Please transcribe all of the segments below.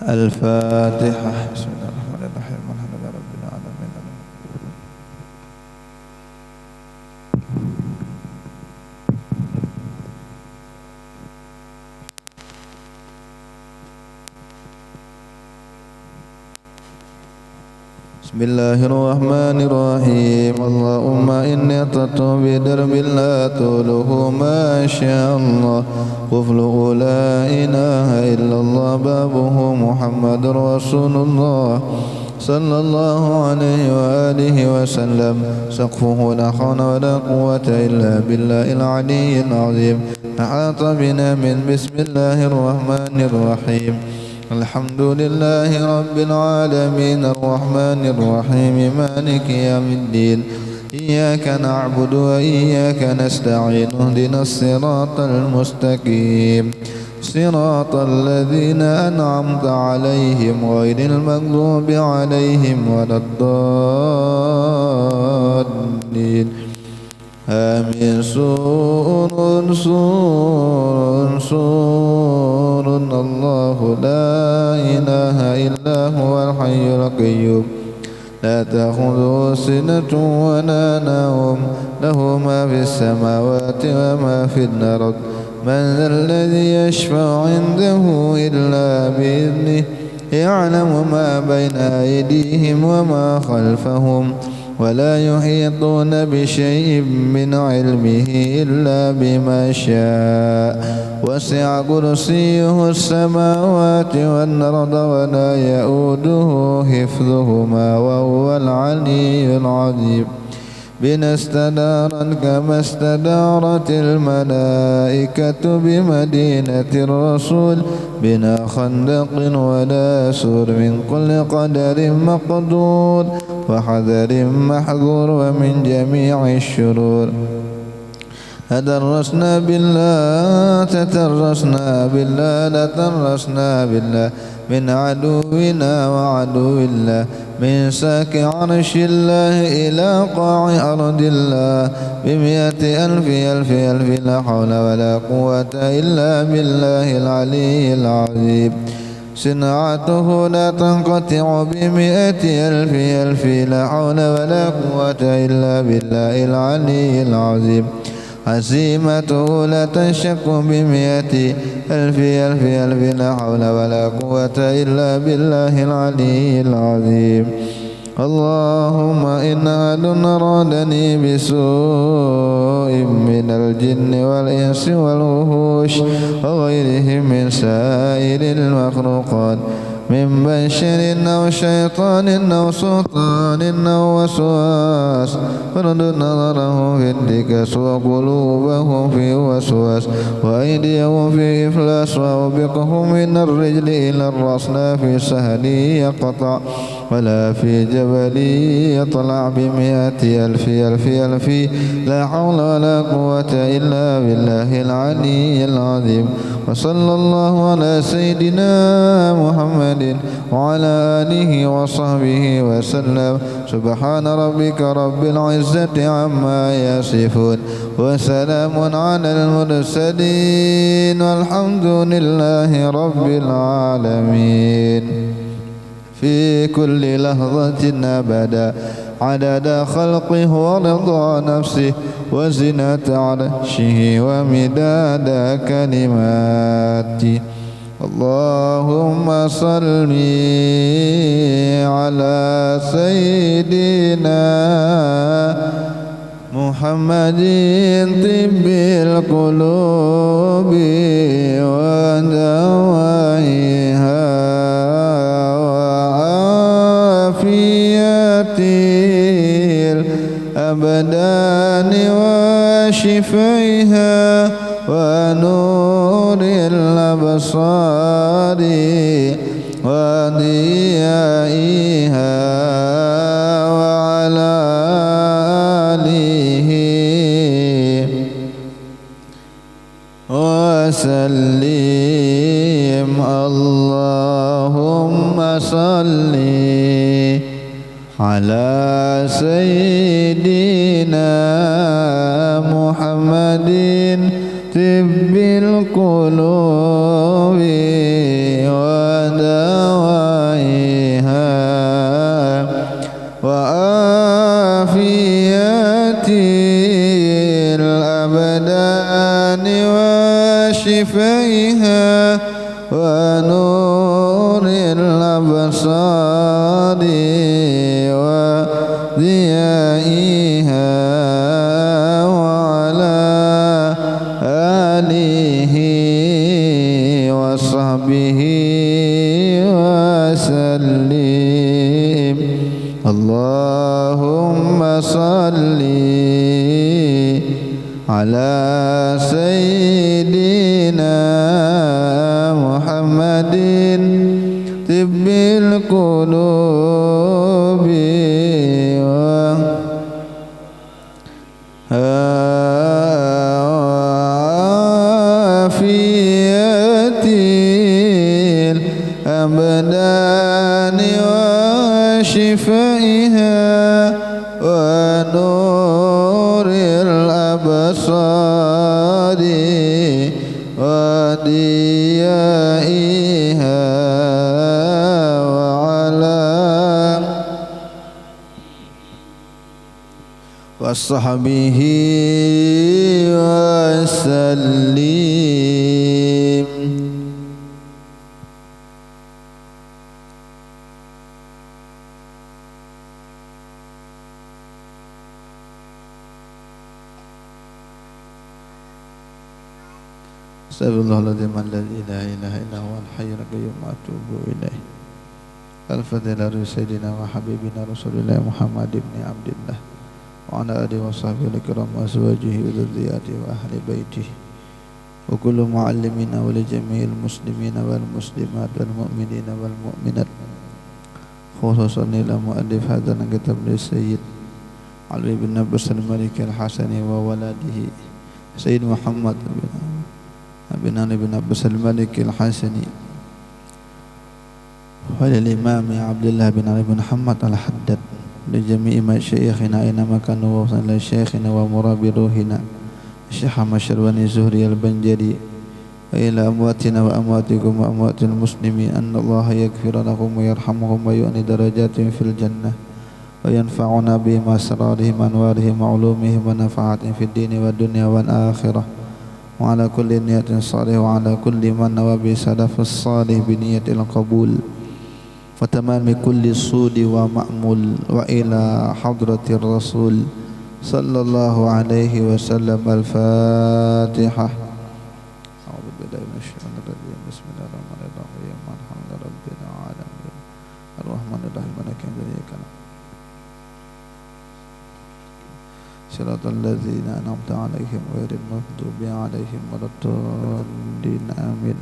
الفاتحة. بسم الله الرحمن الرحيم الحمد لله رب العالمين. بسم الله الرحمن الرحيم. اللهم إني أتت بدرب لا طوله ما شاء الله قفله لا إله إلا الله بابه محمد رسول الله صلى الله عليه وآله وسلم سقفه لا حول ولا قوة إلا بالله العلي العظيم. أحاط بنا من بسم الله الرحمن الرحيم. الحمد لله رب العالمين الرحمن الرحيم مالك يوم الدين. إياك نعبد وإياك نستعين اهدنا الصراط المستقيم صراط الذين أنعمت عليهم غير المغضوب عليهم ولا الضالين آمين. سور الله لا إله إلا هو الحي القيوم لا تأخذه سنة ولا نوم له ما في السماوات وما في الأرض. من ذا الذي يشفع عنده إلا بإذنه يعلم ما بين أيديهم وما خلفهم ولا يحيطون بشيء من علمه إلا بما شاء. وسع كرسيه السماوات والأرض ولا يؤوده حفظهما وهو العلي العظيم. بنا استدارت كما استدارت الملائكة بمدينة الرسول. بنا خندق ولا سور من كل قدر مقدور وحذر محذور ومن جميع الشرور. تترسنا بالله من عدونا وعدو الله من ساك عرش الله إلى قاع أرض الله بمئة ألف لا حول ولا قوة إلا بالله العلي العظيم. صناعته لا تنقطع بمئة ألف لا حول ولا قوة إلا بالله العلي العظيم. عزيمته لا تنشق بمئة ألف لا حول ولا قوة إلا بالله العلي العظيم. اللهم إن أحد أرادني بسوء من الجن والإنس والوحوش وغيرهم من سائر المخلوقات من بشر أو شيطان أو سلطان أو وسواس فرد نظره في انتكاس وقلوبهم في وسواس وأيديهم في إفلاس وأوبقهم من الرجل إلى الرأس لا في سهل يقطع ولا في جبل يطلع بمئة ألف لا حول ولا قوة إلا بالله العلي العظيم. وصلى الله على سيدنا محمد وعلى آله وصحبه وسلم. سبحان ربك رب العزة عما يصفون وسلام على المرسلين والحمد لله رب العالمين. في كل لحظة أبدا عدد خلقه ورضا نفسه وزنة عرشه ومداد كلماته. اللهم صل على سيدنا محمد طب القلوب ودوائها وعافية الأبدان وشفائها ونور الأبصار وضيائها وعلى آله وسلم. اللهم صل على سيدنا محمد طب القلوب ودواء وشفيها ونور الأبصار وضيائها وعلى آله وصحبه وسلم. اللهم صل على سيدنا محمد طب القلوب وعافية الأبدان وشفائها ونور الأبصار وديائها وعلى وصحبه وسلم. Astagfirullahaladzim alladzi la ilaha illa huwal hayyul qayyum wa atubu ilaih. Al-Fadhilatu Sayyidina wa Habibina Rasulullah Muhammad ibn Abdillah wa ala alihi wa sahbihi al-kiram wa azwajihi wa dhurriyyatihi wa ahli baitihi wa kullu muallimina wa li jami'il muslimina wal muslimat wal mu'minina wal mu'minat, khususan ila mu'allif hadzal kitab li Sayyid Ali bin Abbas al-Malik al-Hasani wa waladihi Sayyid Muhammad bin Ali bin Abbas al-Malik al-Hasani wa lil-Imam Abdullah bin Ali bin Muhammad al-Haddad li jami'i masyayikhina aina makanu wa sallallahu syekhina wa murabi ruhina Syekh Ahmad Syarwani Zuhri al-Banjari wa ila amwatina wa amwatikum wa amwatil muslimin anna Allah yaghfir lahum wa yarhamuhum wa yu'ni darajatihim fil jannah wa yanfa'una bi masrarihim anwarihim wa ulumihim wa nafa'atihim fid dini wa dunya wal akhirah wa ala kulli niyatin salih wa ala kulli man nawa bi salafus salih bi niyatil qabul wa tamami kulli sudi wa ma'mul wa ila hadratir rasul sallallahu alaihi wasallam. Al-Fatihah. A'udzu billahi minasyaitonir rajim. Bismillahirrahmanirrahim. Alhamdulillahi rabbil alamin. Ar-Rahmanir Rahim. Maliki yaumiddin. Shiratal ladzina an'amta 'alaihim ghairil maghdubi 'alaihim waladdallin. Amin.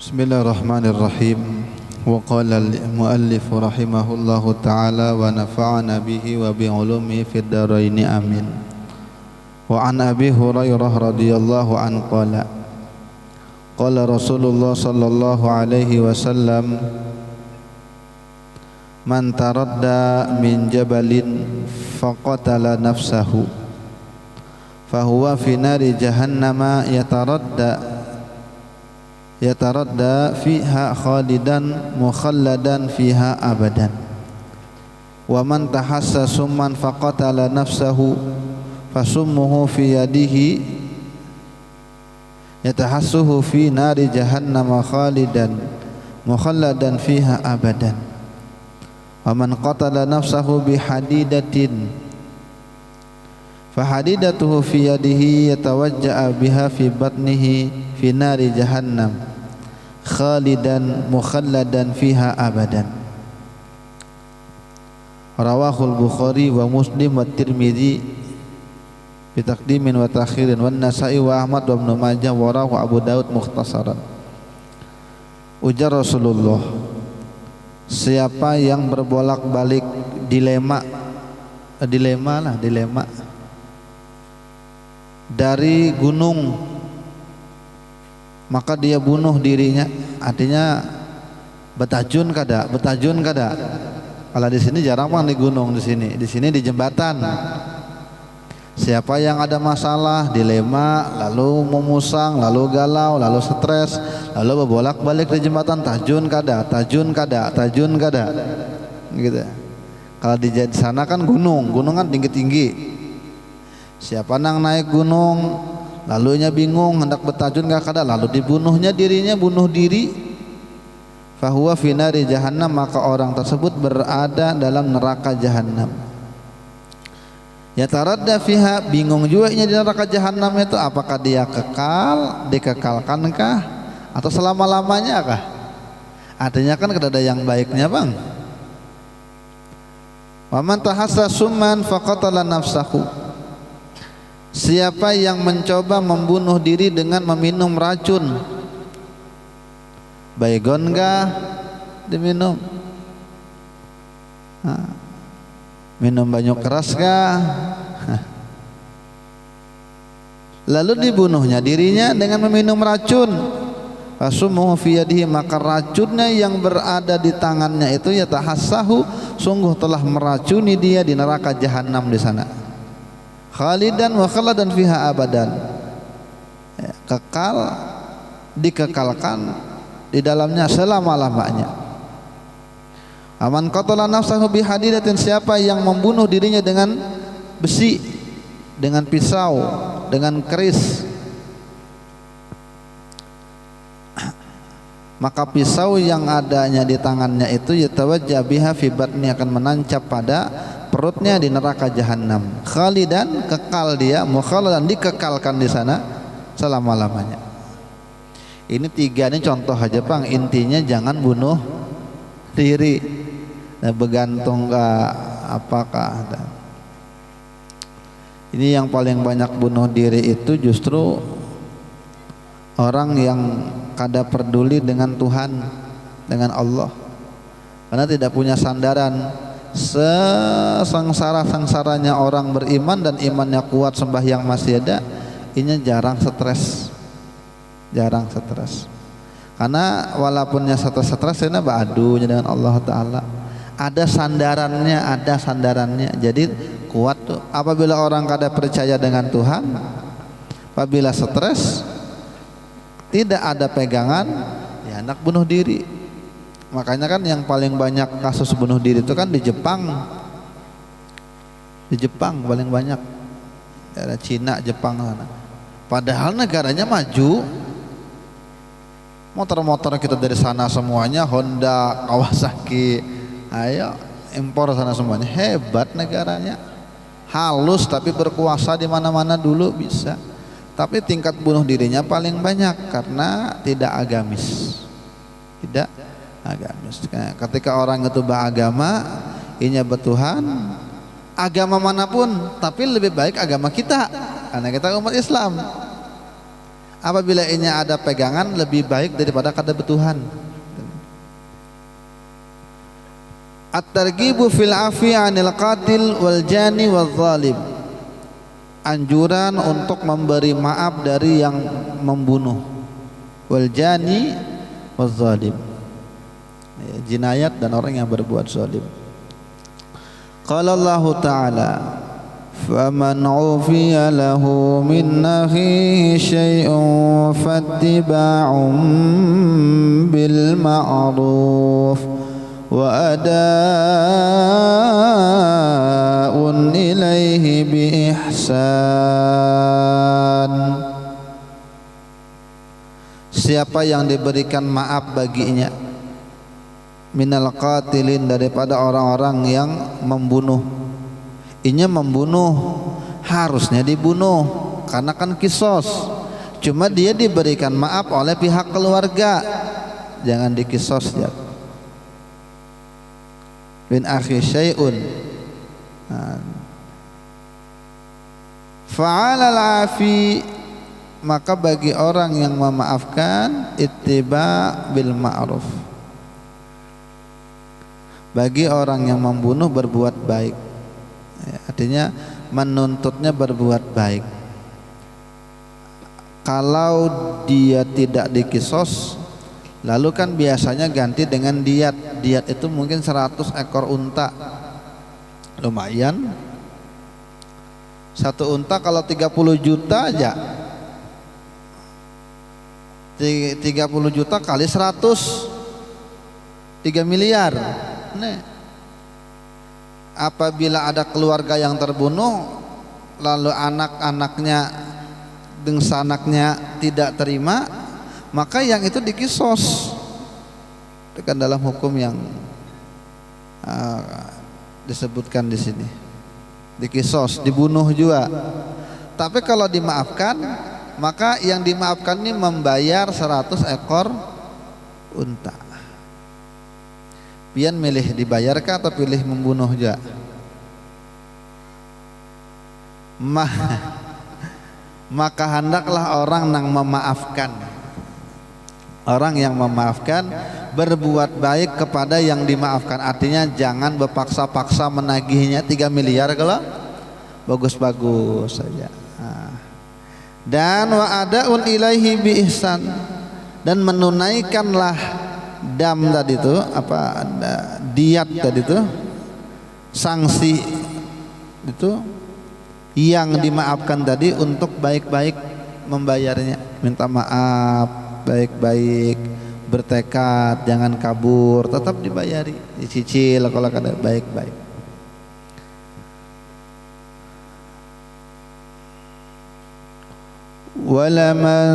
Bismillahirrahmanirrahim. Wa qala al-muallif rahimahullahu ta'ala wa nafa'ana bihi wa bi ulumi fid dharain amin. Wa an Abi Hurairah radhiyallahu an qala qala Rasulullah sallallahu alaihi wasallam man taradda min jabalin faqatala nafsahu fahuwa fi nari jahannama yataradda fiha khalidan mukhalladan fiha abadan. Wa man tahassa summan faqatala nafsahu fasummuhu fi yadihi yatahassuhu fi nari jahannam khalidan mukhalladan fiha abadan. Wa man qatala nafsahu bihadidatin fahadidatuhu fi yadihi yatawajja'a biha fi batnihi fi nari jahannam khalidan mukhalladan fiha abadan. Rawahul Bukhari wa Muslim wa Tirmidzi bi taqdimin wa ta'khirin wan Nasa'i wa Ahmad wa Ibnu Majah wa rawahu Abu Daud mukhtasaran. Ujar Rasulullah, siapa yang berbolak-balik dilema dari gunung maka dia bunuh dirinya. Artinya betajun kada. Kalau di sini jarang bang di gunung, di sini di jembatan. Siapa yang ada masalah, dilema, lalu memusang, lalu galau, lalu stres, lalu berbolak-balik di jembatan, tajun kada, gitu. Kalau di sana kan gunung kan tinggi-tinggi. Siapa nang naik gunung, lalunya bingung hendak bertajun gak kada, lalu dibunuhnya dirinya, bunuh diri. Fahuwa fi nari jahannam, maka orang tersebut berada dalam neraka jahannam. Yataradda fiha, bingung juga di neraka jahannam itu, apakah dia dikekalkankah atau selama-lamanya kah? Artinya kan kada ada yang baiknya bang. Wa man tahassa summan faqatala nafsahu, siapa yang mencoba membunuh diri dengan meminum racun, baygon kah diminum? Minum banyak keras kah? Lalu dibunuhnya dirinya dengan meminum racun. Fasumuhu fi yadihi, maka racunnya yang berada di tangannya itu yatahassahu, sungguh telah meracuni dia di neraka jahanam di sana. Khalidan wa khaladan fiha abadan, kekal, dikekalkan di dalamnya selama-lamanya. Aman qatala nafsahu bihadidatin, siapa yang membunuh dirinya dengan besi, dengan pisau, dengan keris, maka pisau yang adanya di tangannya itu yatawajja biha fi batni, akan menancap pada perutnya di neraka jahanam. Khalidan, kekal dia, mukhalladan, dikekalkan di sana selama-lamanya. Ini tiga ini contoh aja bang, intinya jangan bunuh diri, bergantung ke apakah. Ini yang paling banyak bunuh diri itu justru orang yang kada peduli dengan Tuhan, dengan Allah, karena tidak punya sandaran. Sesengsara-sengsaranya orang beriman dan imannya kuat, sembahyang masih ada, ini jarang stres. Karena walaupunnya stres ini ba'adunya dengan Allah Ta'ala, ada sandarannya, jadi kuat tuh. Apabila orang kada percaya dengan Tuhan, apabila stres, tidak ada pegangan, ya hendak bunuh diri. Makanya kan yang paling banyak kasus bunuh diri itu kan di Jepang paling banyak, daerah Cina, Jepang sana. Padahal negaranya maju, motor-motor kita dari sana semuanya Honda, Kawasaki, ayo impor sana semuanya, hebat negaranya, halus tapi berkuasa di mana-mana dulu bisa. Tapi tingkat bunuh dirinya paling banyak karena tidak agamis. Ketika orang itu beragama, inya bertuhan, agama manapun, tapi lebih baik agama kita karena kita umat Islam. Apabila inya ada pegangan, lebih baik daripada kada bertuhan. At-targhibu fil afi 'anil qatil wal jani wal zalim, anjuran untuk memberi maaf dari yang membunuh, wal jani wal zalim, jinayat dan orang yang berbuat zalim. Qala Allah Ta'ala, faman 'ufiya lahu min akhihi syai'un fattiba'un bil ma'ruf wa ada'un ilaihi bi ihsan. siapa yang diberikan maaf baginya, minal qatilin, daripada orang-orang yang membunuh. Inya membunuh, harusnya dibunuh karena kan kisos, cuma dia diberikan maaf oleh pihak keluarga, jangan dikisos ya. Bin akhi syai'un fa'alal afi, maka bagi orang yang memaafkan ittiba bil ma'ruf, bagi orang yang membunuh berbuat baik, ya, artinya menuntutnya berbuat baik. Kalau dia tidak dikisos, lalu kan biasanya ganti dengan diat. Diat itu mungkin 100 ekor unta, lumayan. Satu unta kalau 30 juta aja, 30 juta kali 100, 3 miliar. Nih, apabila ada keluarga yang terbunuh, lalu anak-anaknya dengan sanaknya tidak terima, maka yang itu dikisos. Itu kan dalam hukum yang disebutkan di sini, dikisos, dibunuh juga. Tapi kalau dimaafkan, maka yang dimaafkan ini membayar 100 ekor unta. Pian milih dibayarkah atau pilih membunuh juga? Maka hendaklah orang yang memaafkan, orang yang memaafkan berbuat baik kepada yang dimaafkan. Artinya jangan berpaksa-paksa menagihnya 3 miliar kalau bagus-bagus saja. Dan wa adaun ilaihi bi ihsan, dan menunaikanlah dam tadi itu apa, diat tadi itu, sanksi itu yang dimaafkan tadi untuk baik-baik membayarnya, minta maaf baik-baik, bertekad jangan kabur, tetap dibayari, dicicil kalau kada baik-baik. وَلَمَنْ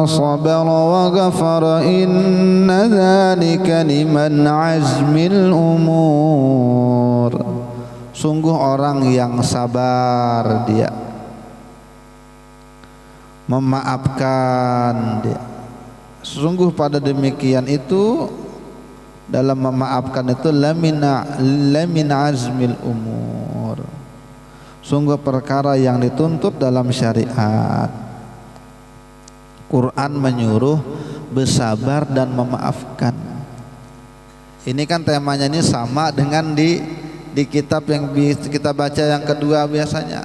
صَبَرَ وَغَفَرَ إِنَّ ذَلِكَ لِمَنْ عَزْمِ الْأُمُورِ. Sungguh orang yang sabar, dia memaafkan, dia sungguh pada demikian itu, dalam memaafkan itu lamin azmil umur, sungguh perkara yang dituntut dalam syariat. Quran menyuruh bersabar dan memaafkan. Ini kan temanya ini sama dengan di kitab yang kita baca yang kedua biasanya.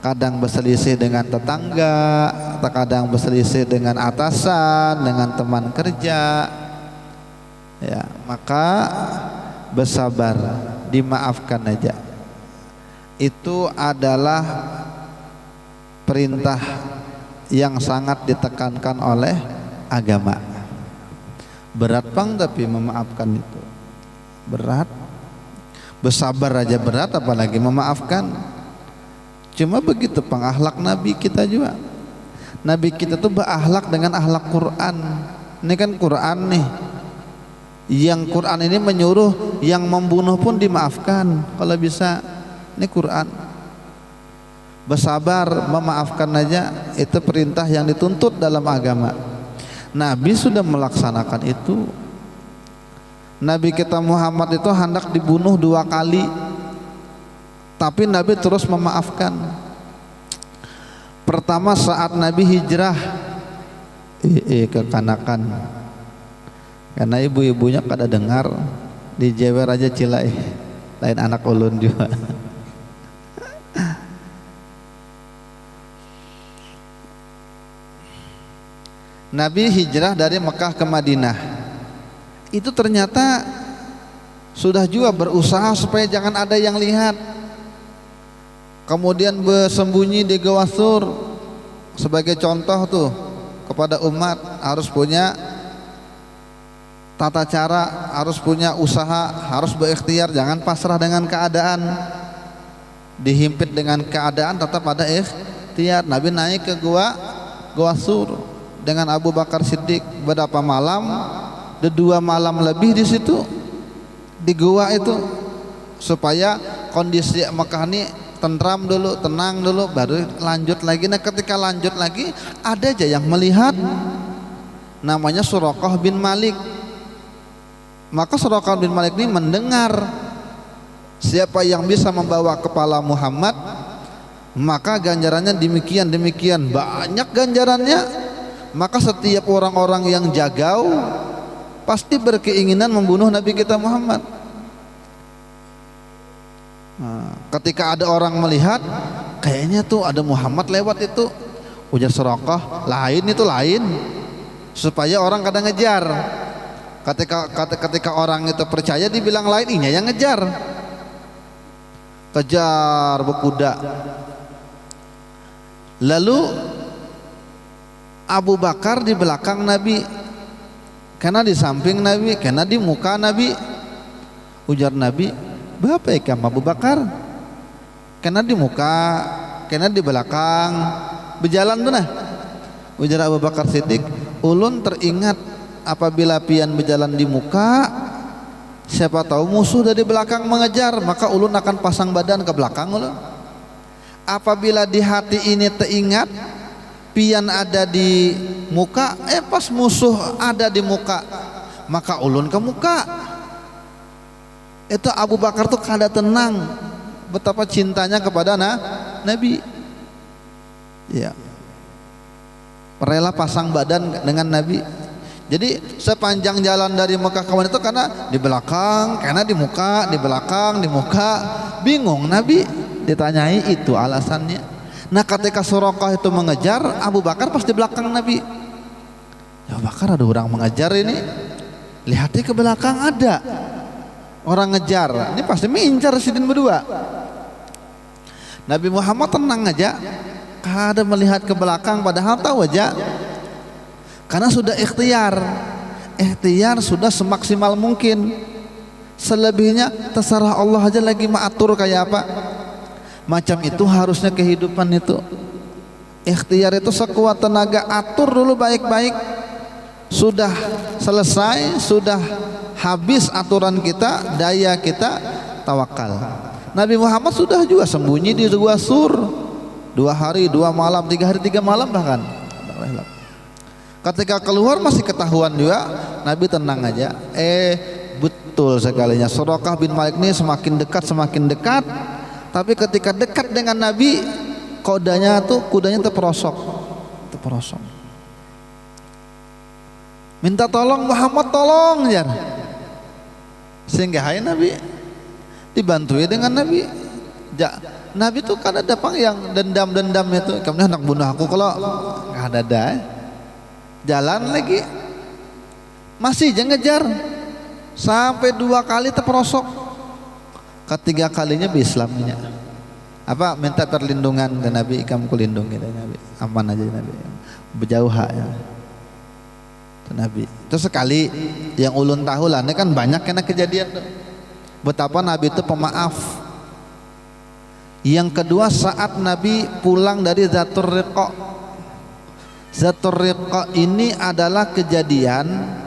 Kadang berselisih dengan tetangga, atau kadang berselisih dengan atasan, dengan teman kerja. Ya, maka bersabar, dimaafkan aja. Itu adalah perintah yang sangat ditekankan oleh agama. Berat bang, tapi memaafkan itu berat. Bersabar aja berat, apalagi memaafkan. Cuma begitu pang akhlak Nabi kita juga. Nabi kita tuh berakhlak dengan akhlak Quran. Ini kan Quran nih, yang Quran ini menyuruh yang membunuh pun dimaafkan kalau bisa. Ini Quran. Bersabar, memaafkan aja, itu perintah yang dituntut dalam agama. Nabi sudah melaksanakan itu. Nabi kita Muhammad itu hendak dibunuh 2 kali, tapi Nabi terus memaafkan. Pertama saat Nabi hijrah kekanakan, karena ibu-ibunya kada dengar, dijewer aja cilai, lain anak ulun juga. Nabi hijrah dari Mekah ke Madinah, itu ternyata sudah juga berusaha supaya jangan ada yang lihat. Kemudian bersembunyi di Gua Thur. Sebagai contoh tuh kepada umat, harus punya tata cara, harus punya usaha, harus berikhtiar, jangan pasrah dengan keadaan. Dihimpit dengan keadaan, tetap ada ikhtiar. Nabi naik ke Gua Thur, dengan Abu Bakar Siddiq berapa malam, 2 malam lebih di situ di gua itu, supaya kondisi Mekah ini tentram dulu, tenang dulu, baru lanjut lagi. Nah ketika lanjut lagi ada aja yang melihat, namanya Suraqah bin Malik. Maka Suraqah bin Malik ini mendengar, siapa yang bisa membawa kepala Muhammad maka ganjarannya demikian banyak ganjarannya. Maka setiap orang-orang yang jagau pasti berkeinginan membunuh Nabi kita Muhammad. Nah, ketika ada orang melihat kayaknya tuh ada Muhammad lewat itu, ujar Suraqah, lain, supaya orang kadang ngejar. Ketika orang itu percaya dibilang lain, ini yang ngejar, kejar berkuda. Lalu Abu Bakar di belakang Nabi, karena di samping Nabi, karena di muka Nabi. Ujar Nabi, "Bapak ikam Abu Bakar?" Karena di muka, karena di belakang, berjalan tuh nah. Ujar Abu Bakar Siddiq, "Ulun teringat apabila pian berjalan di muka, siapa tahu musuh dari belakang mengejar, maka ulun akan pasang badan ke belakang ulun. Apabila di hati ini teringat pian ada di muka, pas musuh ada di muka, maka ulun ke muka." Itu Abu Bakar tuh kada tenang, betapa cintanya kepada Nabi. Ya, rela pasang badan dengan Nabi. Jadi sepanjang jalan dari Mekah ke Madinah itu karena di belakang, karena di muka, di belakang, di muka. Bingung Nabi, ditanyai itu alasannya. Nah ketika Suraqah itu mengejar, Abu Bakar pas di belakang Nabi. Ya Abu Bakar, ada orang mengejar ini, lihatnya ke belakang ada orang ngejar, ini pasti mengincar sidin berdua. Nabi Muhammad tenang aja, kada melihat ke belakang, padahal tahu aja, karena sudah ikhtiar sudah semaksimal mungkin. Selebihnya terserah Allah aja lagi mengatur kayak apa. Macam itu harusnya kehidupan itu. Ikhtiar itu sekuat tenaga, atur dulu baik-baik. Sudah selesai, sudah habis aturan kita, daya kita, tawakal. Nabi Muhammad sudah juga sembunyi di Gua Sur 2 hari 2 malam, 3 hari 3 malam bahkan. Ketika keluar masih ketahuan juga, Nabi tenang aja. Betul sekalinya, Suraqah bin Malik ini semakin dekat. Tapi ketika dekat dengan Nabi, kudanya terperosok. Minta tolong, Muhammad tolong ya. Sehingga hai Nabi dibantui dengan Nabi. Nabi tuh kan ada yang dendam itu, kamu hendak bunuh aku, kalau nggak ada. Jalan lagi masih jangan ngejar sampai 2 kali terperosok. Ketiga kalinya Islamnya apa, minta perlindungan ke Nabi, kamu kulindungi Nabi, aman aja Nabi, berjauh ya Nabi. Itu sekali yang ulun tahu lah, ini kan banyak kena kejadian tuh. Betapa Nabi itu pemaaf. Yang kedua, saat Nabi pulang dari Zatur Riqa. Zatur Riqa ini adalah kejadian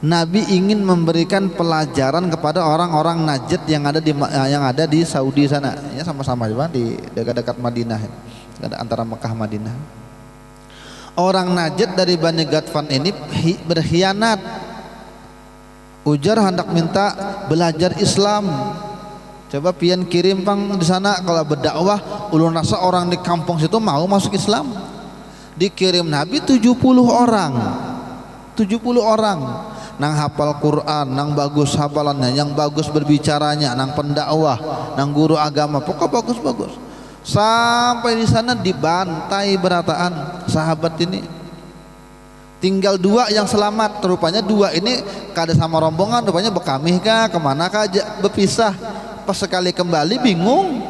Nabi ingin memberikan pelajaran kepada orang-orang Najd yang ada di Saudi sana. Ya sama-sama juga di dekat-dekat Madinah, antara Mekah Madinah. Orang Najd dari Bani Ghatfan ini berkhianat. Ujar hendak minta belajar Islam. Coba pian kirim pang di sana, kalau berdakwah ulun rasa orang di kampung situ mau masuk Islam. Dikirim Nabi 70 orang. Nang hafal Quran, nang bagus hafalannya, yang bagus berbicaranya, nang pendakwah, nang guru agama, pokok bagus. Sampai di sana dibantai berataan sahabat ini. Tinggal 2 yang selamat. Rupanya 2 ini kada sama rombongan, rupanya bekamih kah, kemana kah berpisah. Pas sekali kembali bingung.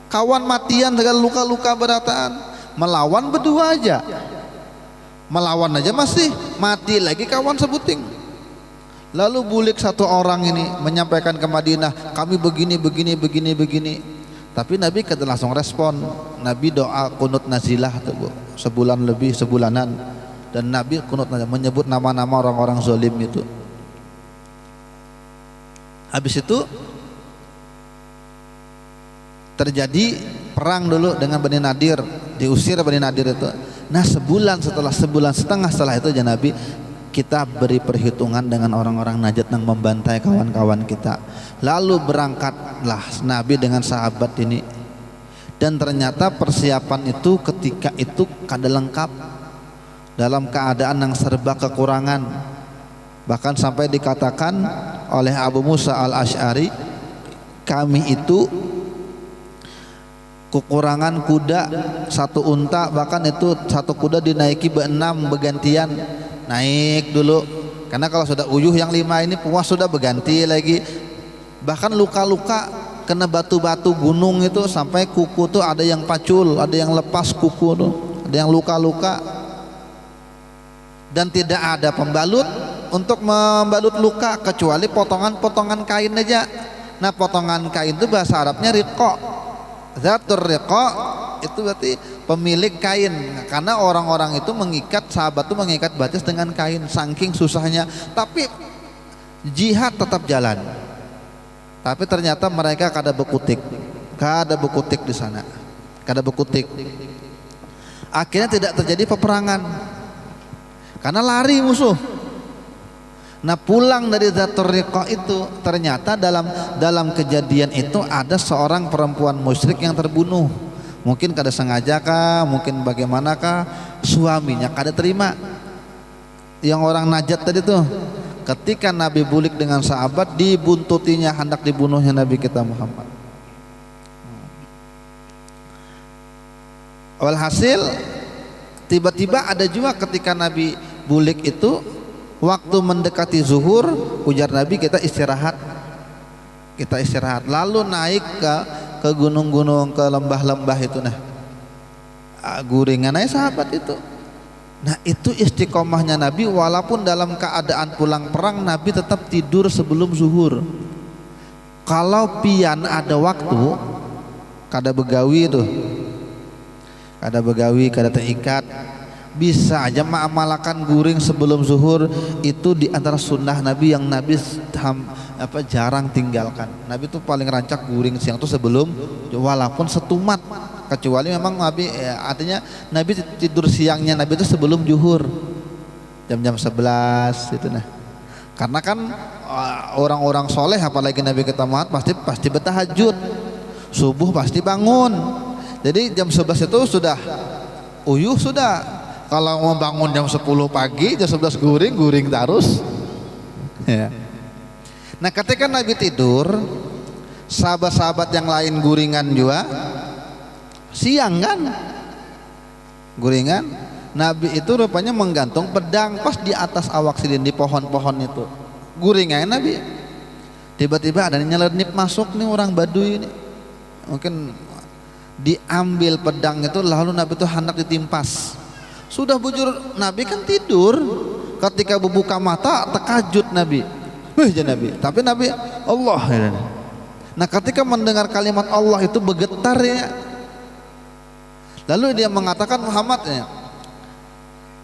Kawan matian dengan luka-luka berataan. Melawan berdua aja. Melawan aja masih, mati lagi kawan sebuting. Lalu bulik 1 orang ini menyampaikan ke Madinah, kami begini. Tapi Nabi kada langsung respon. Nabi doa kunut nazilah tuh, Bu. Sebulanan dan Nabi kunut menyebut nama-nama orang-orang zalim itu. Habis itu terjadi perang dulu dengan Bani Nadir, diusir Bani Nadir itu. Nah sebulan setengah setelah itu ya Nabi, kita beri perhitungan dengan orang-orang Najd yang membantai kawan-kawan kita. Lalu berangkatlah Nabi dengan sahabat ini, dan ternyata persiapan itu ketika itu kada lengkap, dalam keadaan yang serba kekurangan. Bahkan sampai dikatakan oleh Abu Musa al-Asy'ari, kami itu kekurangan kuda, satu unta, bahkan itu satu kuda dinaiki be-6 bergantian naik dulu, karena kalau sudah uyuh yang 5 ini puas sudah berganti lagi. Bahkan luka-luka kena batu-batu gunung itu sampai kuku tuh ada yang pacul, ada yang lepas kuku tuh, ada yang luka-luka, dan tidak ada pembalut untuk membalut luka kecuali potongan-potongan kain aja. Nah potongan kain itu bahasa Arabnya riqa, zatur riqa, itu berarti pemilik kain, karena orang-orang itu mengikat, sahabat itu mengikat batis dengan kain, saking susahnya. Tapi jihad tetap jalan. Tapi ternyata mereka kada bekutik di sana, kada bekutik. Akhirnya tidak terjadi peperangan karena lari musuh. Nah pulang dari Zatur Riqa itu ternyata dalam kejadian itu ada seorang perempuan musyrik yang terbunuh. Mungkin kada sengaja kah, mungkin bagaimanakah, suaminya kada terima. Yang orang Najd tadi tuh, ketika Nabi bulik dengan sahabat, dibuntutinya, hendak dibunuhnya Nabi kita Muhammad. Walhasil tiba-tiba ada juga ketika Nabi bulik itu, waktu mendekati zuhur, ujar Nabi, kita istirahat, lalu naik ke gunung-gunung, ke lembah-lembah itu. Nah guringan aja sahabat itu. Nah itu istiqomahnya Nabi, walaupun dalam keadaan pulang perang Nabi tetap tidur sebelum zuhur. Kalau pian ada waktu, kada begawi tuh, kada terikat, bisa aja mengamalkan guring sebelum zuhur. Itu di antara sunnah Nabi yang Nabi jarang tinggalkan. Nabi itu paling rancak guring siang itu sebelum, walaupun setumat, kecuali memang Nabi artinya Nabi tidur siangnya Nabi itu sebelum zuhur, jam-jam 11 itu. Nah karena kan orang-orang soleh apalagi Nabi kita Muhammad pasti bertahajud, subuh pasti bangun. Jadi jam 11 itu sudah uyuh sudah. Kalau mau bangun jam 10 pagi, jam 11 guring terus ya. Nah ketika Nabi tidur, sahabat-sahabat yang lain guringan juga siang kan, guringan. Nabi itu rupanya menggantung pedang pas di atas awak sidin, di pohon-pohon itu guringan Nabi. Tiba-tiba ada nyelenip masuk nih orang Baduy ini, mungkin diambil pedang itu, lalu Nabi itu hendak ditimpas. Sudah bujur Nabi kan tidur, ketika membuka mata terkajut Nabi. Nabi, tapi Nabi Allah ya. Nah ketika mendengar kalimat Allah itu bergetar ya. Lalu dia mengatakan, Muhammad ya,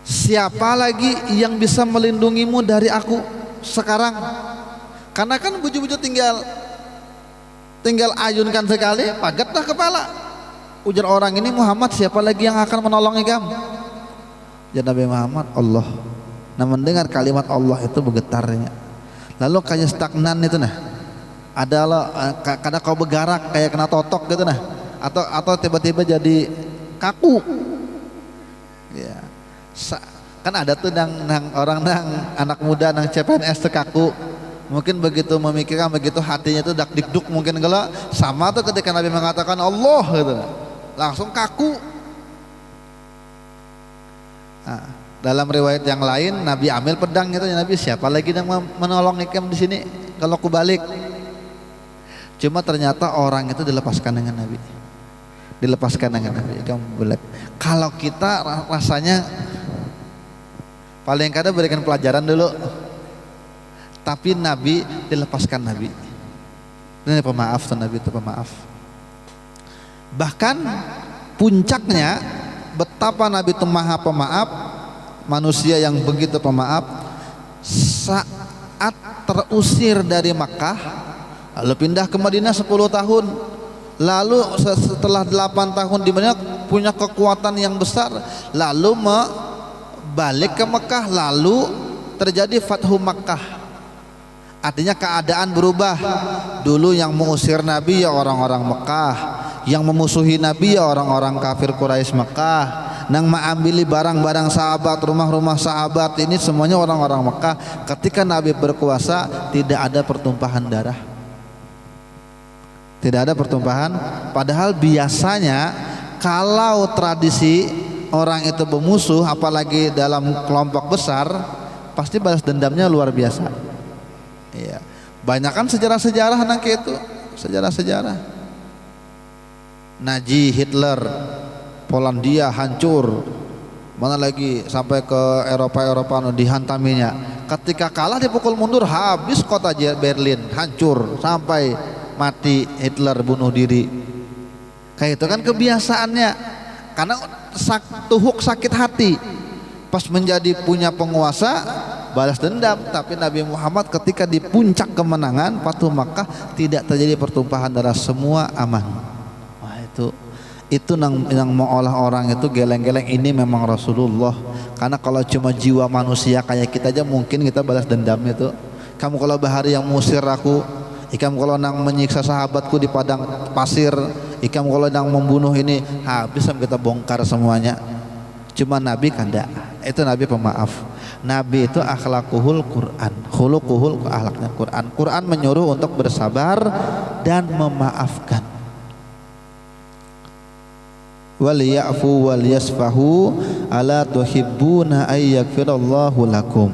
siapa lagi yang bisa melindungimu dari aku sekarang? Karena kan buju-buju tinggal ayunkan sekali, pagetlah kepala. Ujar orang ini, Muhammad siapa lagi yang akan menolongi kamu? Ya Nabi Muhammad, Allah. Nah mendengar kalimat Allah itu bergetarnya. Lalu kayak stagnan itu nah, adalah kadang kau bergerak kayak kena totok gitu nah, atau tiba-tiba jadi kaku. Ya, kan ada tuh orang anak muda nang CPNS tuh kaku. Mungkin begitu memikirkan, begitu hatinya itu dak dikduk mungkin kalau sama tuh ketika Nabi mengatakan Allah gitu, langsung kaku. Nah, dalam riwayat yang lain Nabi ambil pedang gitu, Nabi siapa lagi yang menolong ikam di sini kalau aku balik? Cuma ternyata orang itu dilepaskan dengan Nabi, ikam balik. Kalau kita rasanya paling kadang berikan pelajaran dulu, tapi Nabi dilepaskan Nabi. Ini pemaaf tuh Nabi itu pemaaf. Bahkan puncaknya betapa Nabi itu maha pemaaf, manusia yang begitu pemaaf, saat terusir dari Makkah lalu pindah ke Madinah 10 tahun, lalu setelah 8 tahun di Madinah punya kekuatan yang besar, lalu balik ke Mekah, lalu terjadi Fathu Makkah. Artinya keadaan berubah. Dulu yang mengusir Nabi ya orang-orang Mekah, yang memusuhi Nabi ya orang-orang kafir Quraisy Mekah, nang mengambil barang-barang sahabat, rumah-rumah sahabat, ini semuanya orang-orang Mekah. Ketika Nabi berkuasa tidak ada pertumpahan darah, tidak ada pertumpahan. Padahal biasanya kalau tradisi orang itu bermusuh, apalagi dalam kelompok besar, pasti balas dendamnya luar biasa. Iya, banyak kan sejarah-sejarah nang itu, sejarah-sejarah. Nazi, Hitler, Polandia hancur, mana lagi sampai ke Eropa dihantaminya. Ketika kalah dipukul mundur, habis kota Berlin, hancur sampai mati Hitler, bunuh diri. Kayak itu kan kebiasaannya, karena tuhuk sakit hati. Pas menjadi punya penguasa balas dendam. Tapi Nabi Muhammad ketika di puncak kemenangan Fathu Makkah tidak terjadi pertumpahan darah, semua aman. Wah, itu yang mengolah orang itu geleng-geleng, ini memang Rasulullah. Karena kalau cuma jiwa manusia kayak kita aja mungkin kita balas dendam itu. Kamu kalau bahari yang musir aku, ikam kalau nang menyiksa sahabatku di padang pasir, ikam kalau nang membunuh ini, habis kita bongkar semuanya. Cuma Nabi kan enggak, itu Nabi pemaaf. Nabi itu akhlakuhul Quran, khuluquhul, akhlaknya Quran. Quran menyuruh untuk bersabar dan memaafkan. Wal ya'fu wal yasfahu ala tuhibbuna ay yaghfirallahu lakum.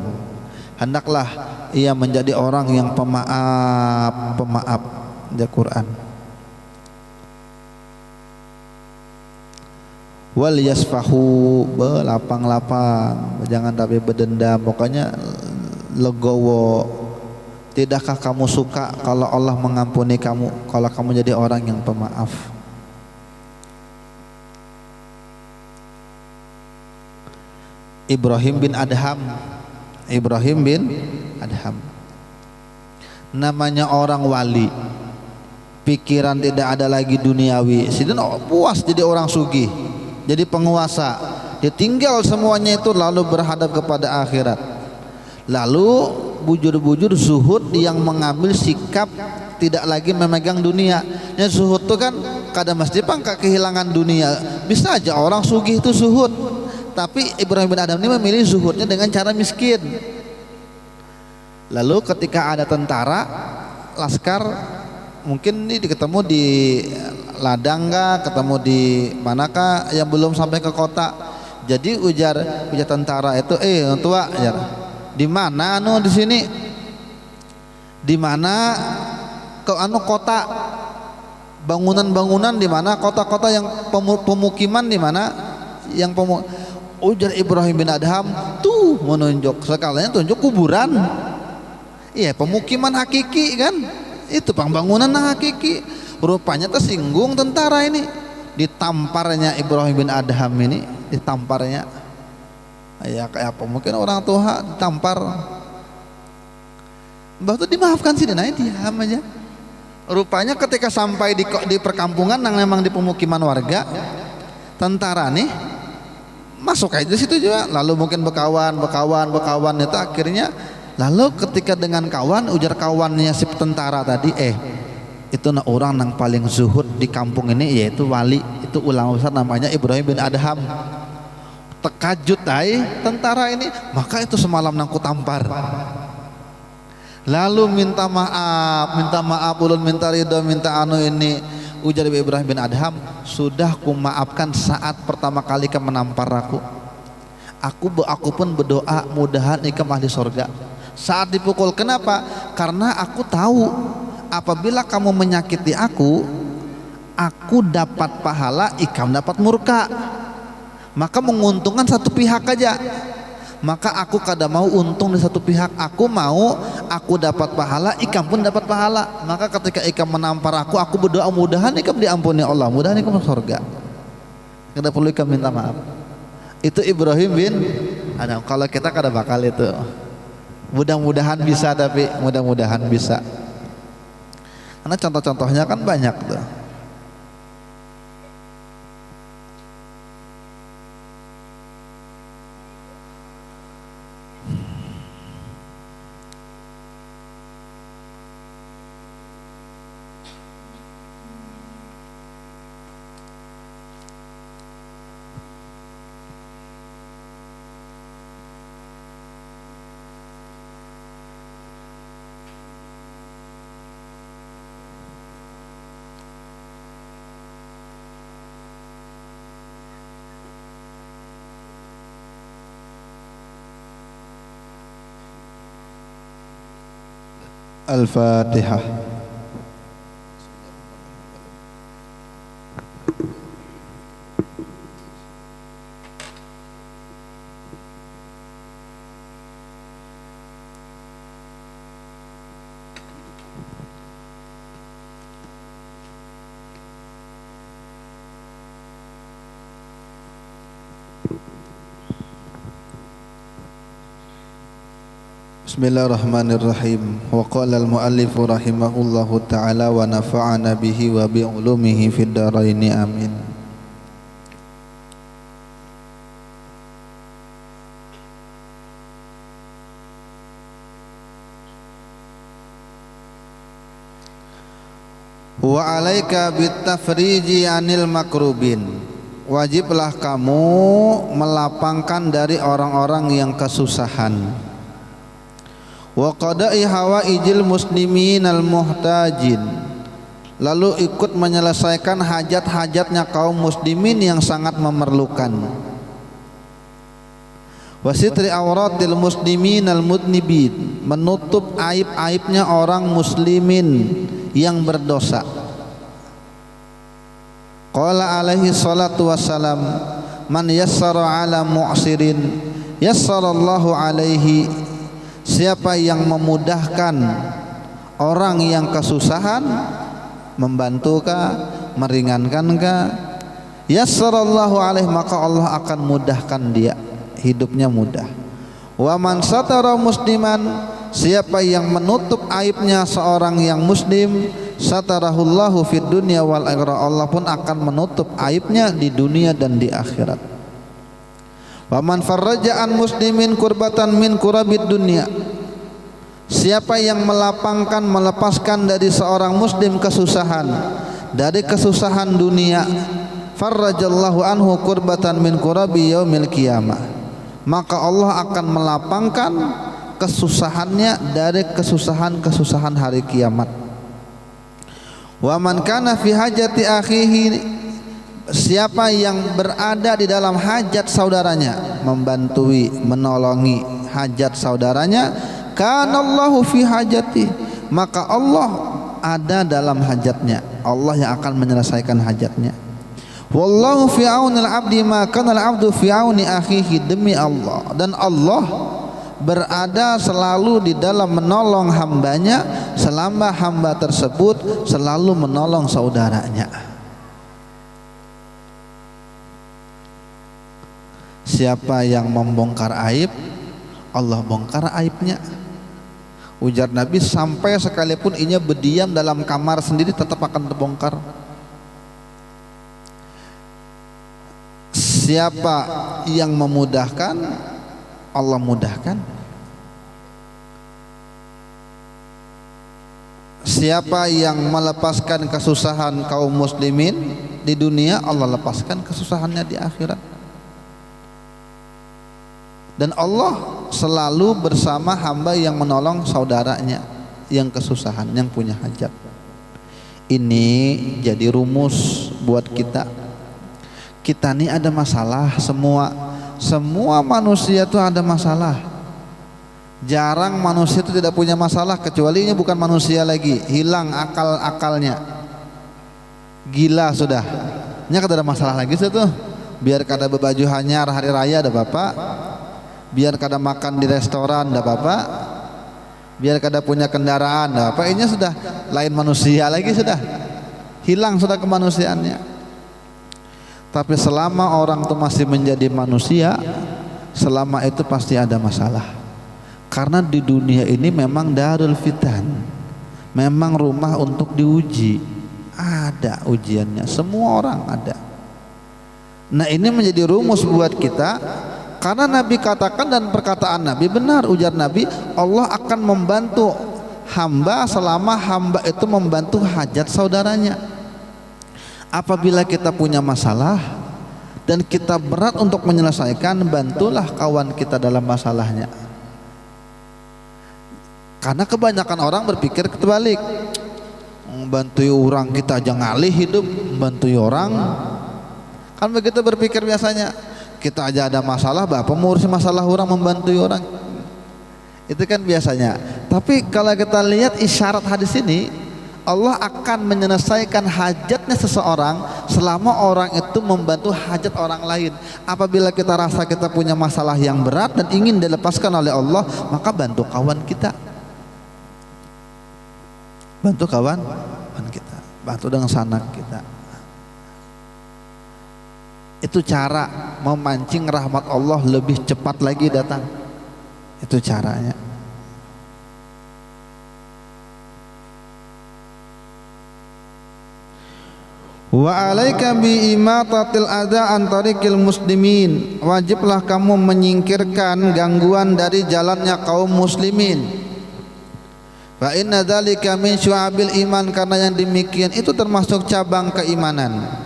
Hendaklah ia menjadi orang yang pemaaf di Quran. Wal yasfahu, belapang-lapang, jangan tapi berdendam, pokoknya legowo. Tidakkah kamu suka kalau Allah mengampuni kamu, kalau kamu jadi orang yang pemaaf? Ibrahim bin Adham namanya orang wali, pikiran tidak ada lagi duniawi, sidin puas jadi orang sugih, jadi penguasa, dia tinggal semuanya itu lalu berhadap kepada akhirat. Lalu bujur-bujur zuhud yang mengambil sikap tidak lagi memegang dunia. Ya, zuhud itu kan kadang mesti pangka kehilangan dunia. Bisa aja orang sugih itu zuhud, tapi Ibrahim bin Adham ini memilih zuhudnya dengan cara miskin. Lalu ketika ada tentara laskar, mungkin ini ketemu di ladang kah, ketemu di manakah yang belum sampai ke kota. Jadi ujar tentara itu, tua, ya, di mana anu di sini, di mana ke anu kota, bangunan-bangunan di mana, kota-kota yang pemukiman di mana, yang ujar Ibrahim bin Adham tuh menunjuk, sekalian tunjuk kuburan. Iya, pemukiman hakiki kan, itu pembangunan yang hakiki. Rupanya tersinggung tentara ini, ditamparnya Ibrahim bin Adham ini, ditamparnya. Ya kayak apa, mungkin orang tua ditampar. Mbah itu dimaafkan sih, naik diam aja. Rupanya ketika sampai di perkampungan yang memang di pemukiman warga, tentara nih masuk aja situ juga. Lalu mungkin bekawan itu akhirnya. Lalu ketika dengan kawan, ujar kawannya si tentara tadi, itu orang yang paling zuhud di kampung ini, yaitu wali, itu ulama besar namanya Ibrahim bin Adham. Terkajut tentara ini, maka itu semalam nangku tampar. Lalu minta maaf, ulun minta ridho, minta anu ini. Ujar Ibrahim bin Adham, sudah ku maafkan saat pertama kali kamu menampar aku. Aku pun berdoa mudahan ikam ahli sorga. Saat dipukul, kenapa? Karena aku tahu apabila kamu menyakiti aku dapat pahala, ikam dapat murka. Maka menguntungkan satu pihak aja. Maka aku kada mau untung di satu pihak. Aku mau aku dapat pahala, ikam pun dapat pahala. Maka ketika ikam menampar aku berdoa mudahan ikam diampuni Allah, mudahan ikam masuk surga. Kada perlu ikam minta maaf. Itu Ibrahim bin Ada kalau kita kada bakal itu. Mudah-mudahan bisa, tapi mudah-mudahan bisa. Karena contoh-contohnya kan banyak tuh. Al-Fatihah. Bismillahirrahmanirrahim. Wa qala al-muallif rahimahullahu ta'ala wa nafa'ana bihi wa bi ulumihi fid dharaini amin. Wa alaika bitafriji anil makrubin. Wajiblah kamu melapangkan dari orang-orang yang kesusahan. Wa qada'i hawaijil muslimin al muhtajin, lalu ikut menyelesaikan hajat-hajatnya kaum muslimin yang sangat memerlukan. Wa sitri auratil muslimin al mudnibin, menutup aib-aibnya orang muslimin yang berdosa. Qala alaihi salatu wassalam, man yassara ala mu'sirin yassarallahu alaihi. Siapa yang memudahkan orang yang kesusahan, membantukah, meringankankah, yassarallahu alaihi, maka Allah akan mudahkan dia, hidupnya mudah. Wa man satara musliman, siapa yang menutup aibnya seorang yang muslim, satarahullahu fid dunya wal akhirah, Allah pun akan menutup aibnya di dunia dan di akhirat. Wa man farraja an muslimin kurbatan min kurabid dunya, siapa yang melapangkan, melepaskan dari seorang muslim kesusahan, dari kesusahan dunia, farrajallahu anhu kurbatan min kurabi yaumil qiyamah, maka Allah akan melapangkan kesusahannya dari kesusahan-kesusahan hari kiamat. Wa man kana fi hajati akhihi, siapa yang berada di dalam hajat saudaranya, membantui, menolongi hajat saudaranya, kanallahu fi hajati, maka Allah ada dalam hajatnya, Allah yang akan menyelesaikan hajatnya. Wallahu fi aunil abdi ma kana al abdu fi auni akhihi, demi Allah, dan Allah berada selalu di dalam menolong hambanya selama hamba tersebut selalu menolong saudaranya. Siapa yang membongkar aib, Allah bongkar aibnya. Ujar Nabi, sampai sekalipun inya berdiam dalam kamar sendiri tetap akan terbongkar. Siapa yang memudahkan, Allah mudahkan. Siapa yang melepaskan kesusahan kaum muslimin di dunia, Allah lepaskan kesusahannya di akhirat. Dan Allah selalu bersama hamba yang menolong saudaranya yang kesusahan, yang punya hajat. Ini jadi rumus buat kita. Kita ini ada masalah, semua manusia itu ada masalah. Jarang manusia itu tidak punya masalah, kecuali ini bukan manusia lagi, hilang akal-akalnya, gila sudah. Ini kada ada masalah lagi situ. Biar kada berbaju hanyar hari raya ada bapak, biar kada makan di restoran dah bapak, biar kada punya kendaraan dah bapak, ini sudah lain manusia lagi, sudah hilang sudah kemanusiaannya. Tapi selama orang itu masih menjadi manusia, selama itu pasti ada masalah. Karena di dunia ini memang darul fitan, memang rumah untuk diuji. Ada ujiannya, semua orang ada. Nah ini menjadi rumus buat kita, karena Nabi katakan dan perkataan Nabi benar, ujar Nabi, Allah akan membantu hamba selama hamba itu membantu hajat saudaranya. Apabila kita punya masalah dan kita berat untuk menyelesaikan, bantulah kawan kita dalam masalahnya. Karena kebanyakan orang berpikir terbalik, bantu orang kita aja ngalih hidup, bantu orang kan begitu berpikir biasanya. Kita aja ada masalah, bapak mengurusi masalah orang, membantu orang, itu kan biasanya. Tapi kalau kita lihat isyarat hadis ini, Allah akan menyelesaikan hajatnya seseorang selama orang itu membantu hajat orang lain. Apabila kita rasa kita punya masalah yang berat dan ingin dilepaskan oleh Allah, maka bantu kawan kita, bantu kawan kita, bantu dengan sanak kita. Itu cara memancing rahmat Allah lebih cepat lagi datang. Itu caranya. Wa alaika bi imatatil adza an tariqil muslimin, wajiblah kamu menyingkirkan gangguan dari jalannya kaum muslimin. Fa inna dzalika min syu'abil iman, karena yang demikian itu termasuk cabang keimanan.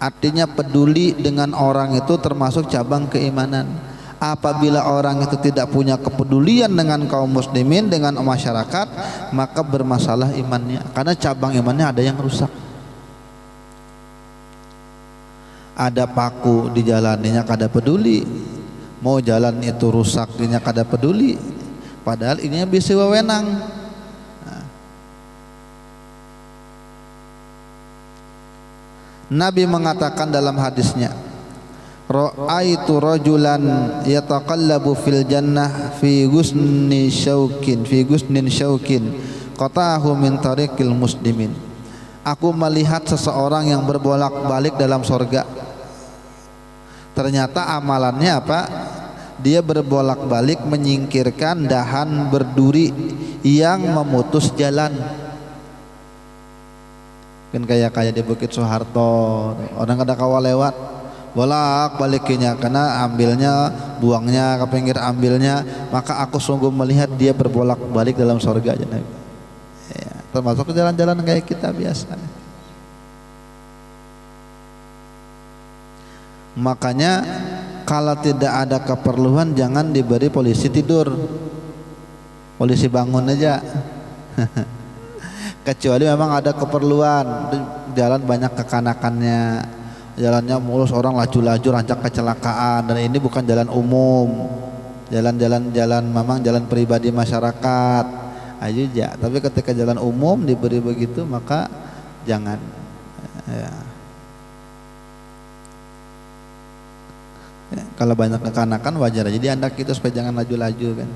Artinya peduli dengan orang itu termasuk cabang keimanan. Apabila orang itu tidak punya kepedulian dengan kaum muslimin, dengan masyarakat, maka bermasalah imannya, karena cabang imannya ada yang rusak. Ada paku di jalannya kada peduli, mau jalan itu rusak dinya kada peduli, padahal ini bisa wewenang. Nabi mengatakan dalam hadisnya, ra'aitu rajulan yataqallabu fil jannah fi gusnin syaukin qata'ahu min tariqil muslimin. Aku melihat seseorang yang berbolak-balik dalam sorga. Ternyata amalannya apa? Dia berbolak-balik menyingkirkan dahan berduri yang memutus jalan. Kan kayak di Bukit Soeharto, orang kada kawa lewat, bolak baliknya karena ambilnya, buangnya ke pinggir ambilnya, maka aku sungguh melihat dia berbolak balik dalam surga aja. Ya, termasuk jalan-jalan kayak kita biasa. Makanya kalau tidak ada keperluan jangan diberi polisi tidur, polisi bangun aja. Kecuali memang ada keperluan, jalan banyak kekanakannya, jalannya mulus, orang laju-laju rancak kecelakaan, dan ini bukan jalan umum, jalan memang jalan pribadi masyarakat aja ya. Tapi ketika jalan umum diberi begitu maka jangan ya. Ya, kalau banyak kekanakan wajar aja diandak itu supaya jangan laju-laju kan.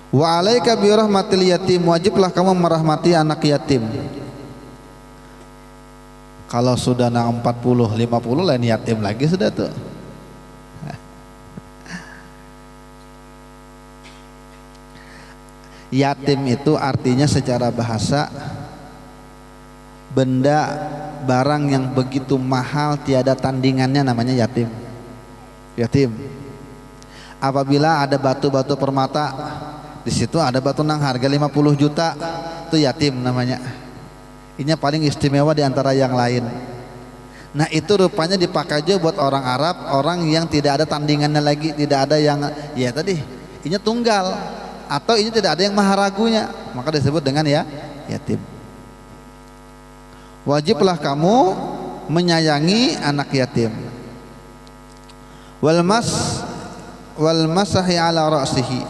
Wa alaika bi rahmatil yatim, wajiblah kamu merahmati anak yatim. Kalau sudah 40 50 lain yatim lagi sudah tuh. Yatim itu artinya secara bahasa benda barang yang begitu mahal tiada tandingannya, namanya yatim. Yatim. Apabila ada batu-batu permata, di situ ada batu nang harga 50 juta, itu yatim namanya. Ini paling istimewa di antara yang lain. Nah itu rupanya dipakai aja buat orang Arab, orang yang tidak ada tandingannya lagi, tidak ada yang ya tadi, ini tunggal atau ini tidak ada yang maharagunya, maka disebut dengan ya yatim. Wajiblah kamu menyayangi anak yatim. Wal masahi ala ra'sihi,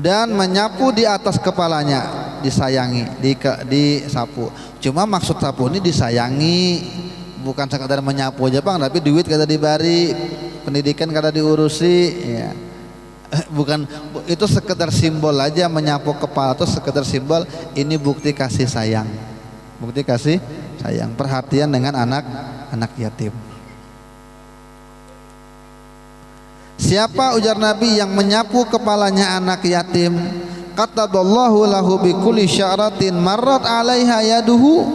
dan menyapu di atas kepalanya, disayangi, disapu. Cuma maksud sapu ini disayangi, bukan sekadar menyapu aja bang, tapi duit kada dibari, pendidikan kada diurusi ya. Bukan, itu sekedar simbol aja, menyapu kepala itu sekedar simbol, ini bukti kasih sayang, bukti kasih sayang, perhatian dengan anak yatim. Siapa ujar Nabi yang menyapu kepalanya anak yatim, kataballahu lahu bikulli sya'ratin marrat 'alaiha yaduhu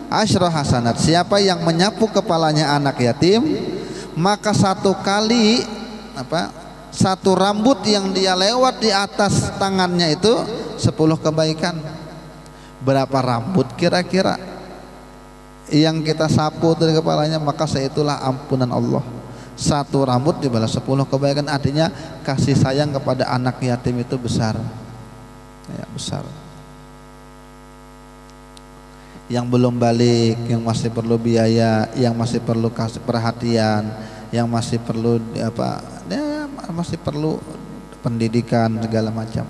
asyra hasanat. Siapa yang menyapu kepalanya anak yatim, maka satu kali satu rambut yang dia lewat di atas tangannya itu 10 kebaikan. Berapa rambut kira-kira yang kita sapu dari kepalanya, maka seitulah ampunan Allah. Satu rambut dibalas 10 kebaikan. Artinya kasih sayang kepada anak yatim itu besar, ya, besar. Yang belum balik, yang masih perlu biaya, yang masih perlu kasih perhatian, yang masih perlu masih perlu pendidikan segala macam.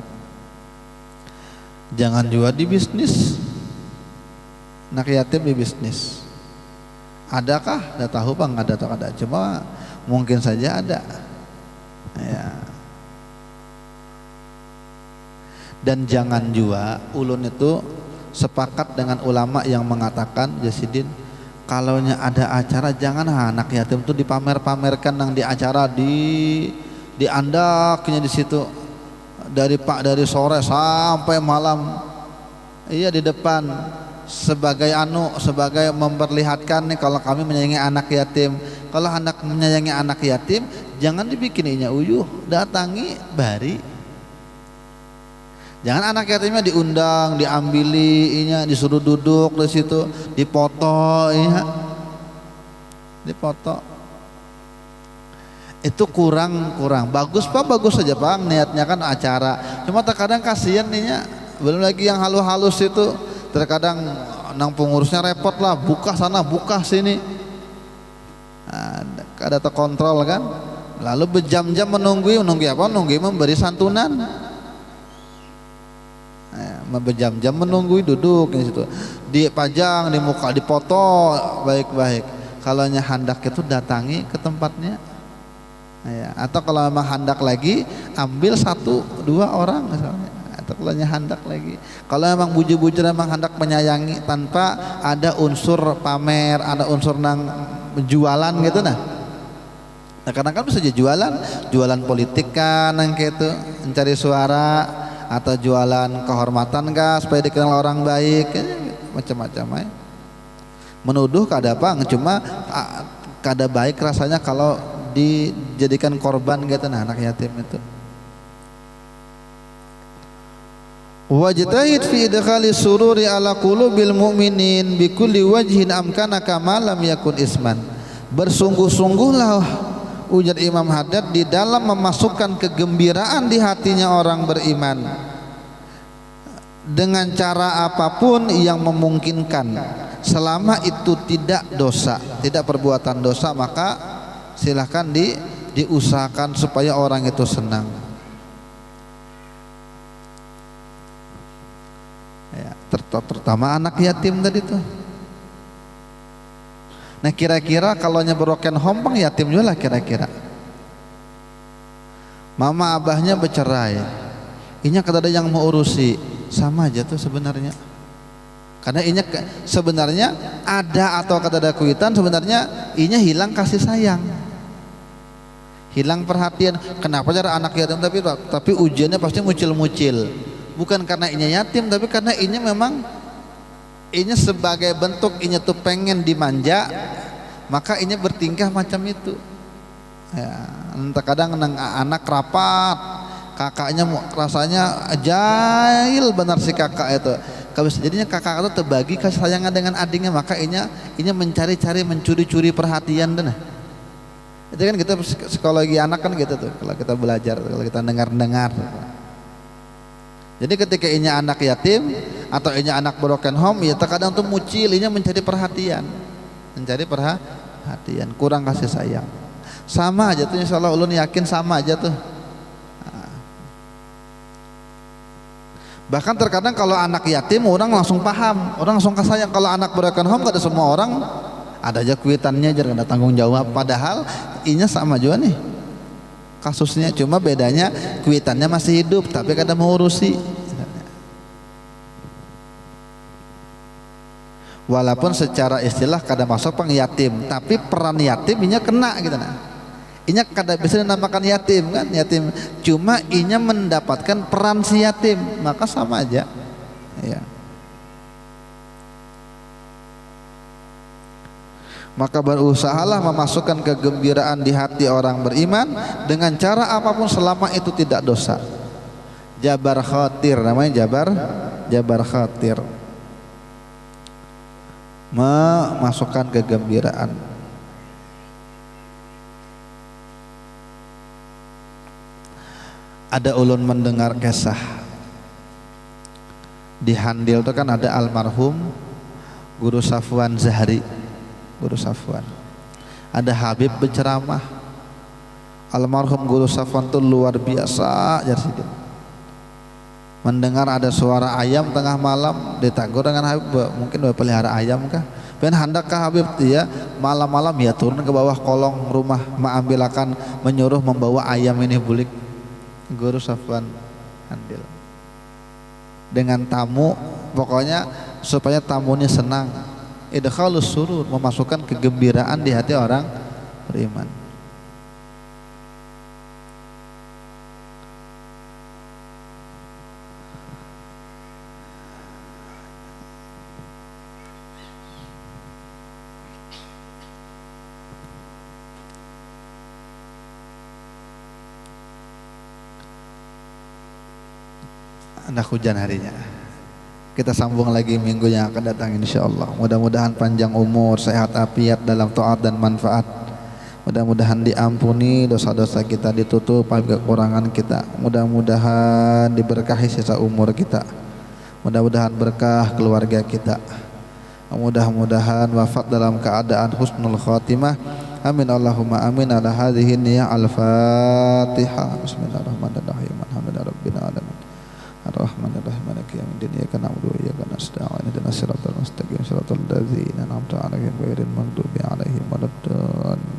Jangan juga di bisnis. Anak yatim di bisnis. Adakah? Tidak tahu bang, ada atau ada. Cuma mungkin saja ada. Ya. Dan jangan juga, ulun itu sepakat dengan ulama yang mengatakan, Jasidin, kalaunya ada acara jangan anak yatim itu dipamer-pamerkan yang di acara di andaknya di situ dari sore sampai malam. Iya, di depan sebagai memperlihatkan nih kalau kami menyayangi anak yatim. Kalau anak menyayangi anak yatim jangan dibikininya uyuh, datangi bari. Jangan anak yatimnya diundang, diambili, disuruh duduk di situ, dipoto, dipoto. Itu kurang. Bagus pak, bagus saja bang, niatnya kan acara. Cuma terkadang kasihan nih, belum lagi yang halus-halus itu. Terkadang nang pengurusnya repot lah, buka sana, buka sini. Ada terkontrol kan. Lalu berjam-jam menunggu apa? Menunggu memberi santunan. Berjam-jam menunggu duduk di situ, dipajang di muka, dipoto baik-baik. Kalau hendak itu datangi ke tempatnya, ya. Atau kalau memang hendak lagi ambil 1-2 orang misalnya. Atau kalau hendak lagi, kalau memang bujur-bujur memang hendak menyayangi tanpa ada unsur pamer, ada unsur nang jualan gitu nah. Kadang-kadang bisa aja jualan politik kan, nang gitu mencari suara, atau jualan kehormatan kah supaya dikenal orang baik, macam-macam ya. Menuduh kada bang, cuma kada baik rasanya kalau dijadikan korban gitu nah anak yatim itu. Wajtahid fi idkhali sururi ala qulubil mu'minin bi kulli wajhin amkana kama lam yakun isman. Bersungguh-sungguhlah ujar Imam Haddad di dalam memasukkan kegembiraan di hatinya orang beriman dengan cara apapun yang memungkinkan, selama itu tidak dosa, tidak perbuatan dosa, maka silahkan diusahakan supaya orang itu senang. Ya, terutama anak yatim tadi tuh. Nah kira-kira kalau broken home bang yatim juga lah kira-kira. Mama abahnya bercerai, inya kada ada yang mau urusi, sama aja tuh sebenarnya. Karena inya sebenarnya ada atau kada ada kuitan, sebenarnya inya hilang kasih sayang, hilang perhatian. Kenapa cara anak yatim tapi ujiannya pasti mucil-mucil. Bukan karena inya yatim, tapi karena inya memang inya sebagai bentuk inya tuh pengen dimanja, maka inya bertingkah macam itu. Ya, terkadang anak rapat, kakaknya rasanya jahil benar si kakak itu. Kalau jadinya kakak itu terbagi kasih sayangnya dengan adiknya, maka inya mencari-cari, mencuri-curi perhatian dan itu kan kita psikologi anak kan gitu tuh kalau kita belajar, kalau kita dengar. Jadi ketika inya anak yatim atau inya anak broken home, ya terkadang tuh mucil, inya mencari perhatian, kurang kasih sayang. Sama aja tuh, insyaallah ulun yakin sama aja tuh. Bahkan terkadang kalau anak yatim orang langsung paham, orang langsung kasih sayang. Kalau anak broken home kada semua orang ada aja kuitannya, jangan ada tanggung jawab. Padahal inya sama juga nih kasusnya, cuma bedanya kuitannya masih hidup tapi kada mau urusi. Walaupun secara istilah kada masuk pengyatim, tapi peran yatim inya kena gitu nah. Inya kada bisa dinamakan yatim kan, yatim. Cuma inya mendapatkan peran si yatim, maka sama aja. Ya. Maka berusahalah memasukkan kegembiraan di hati orang beriman dengan cara apapun selama itu tidak dosa. Jabar khatir, namanya jabar khatir. Memasukkan kegembiraan. Ada ulun mendengar kisah di Handil itu kan ada almarhum Guru Safwan Zahri, Guru Safwan. Ada Habib berceramah. Almarhum Guru Safwan itu luar biasa jadi. Mendengar ada suara ayam tengah malam, ditegur dengan Habib, mungkin pelihara ayam kah? Ben hendak kah Habib dia malam-malam ya turun ke bawah kolong rumah, mengambilkan menyuruh membawa ayam ini bulik. Guru Safwan Handil dengan tamu, pokoknya supaya tamunya senang. Idkhalus surur, memasukkan kegembiraan di hati orang beriman. Anak hujan harinya. Kita sambung lagi minggu yang akan datang insyaallah. Mudah-mudahan panjang umur, sehat afiat dalam taat dan manfaat. Mudah-mudahan diampuni dosa-dosa kita, ditutup kekurangan kita. Mudah-mudahan diberkahi sisa umur kita. Mudah-mudahan berkah keluarga kita. Mudah-mudahan wafat dalam keadaan husnul khatimah. Amin Allahumma amin. Ala hadhihi niyyah al-Fatihah. Bismillahirrahmanirrahim. Alhamdulillahi rabbil alamin. Ar-Rahmanir-Rahim. Maliki yaumiddin. Iyyaka na'budu wa iyyaka nasta'in. Ihdinas siratal mustaqim. Siratal ladzina an'amta 'alaihim ghairil maghdubi 'alaihim waladdallin.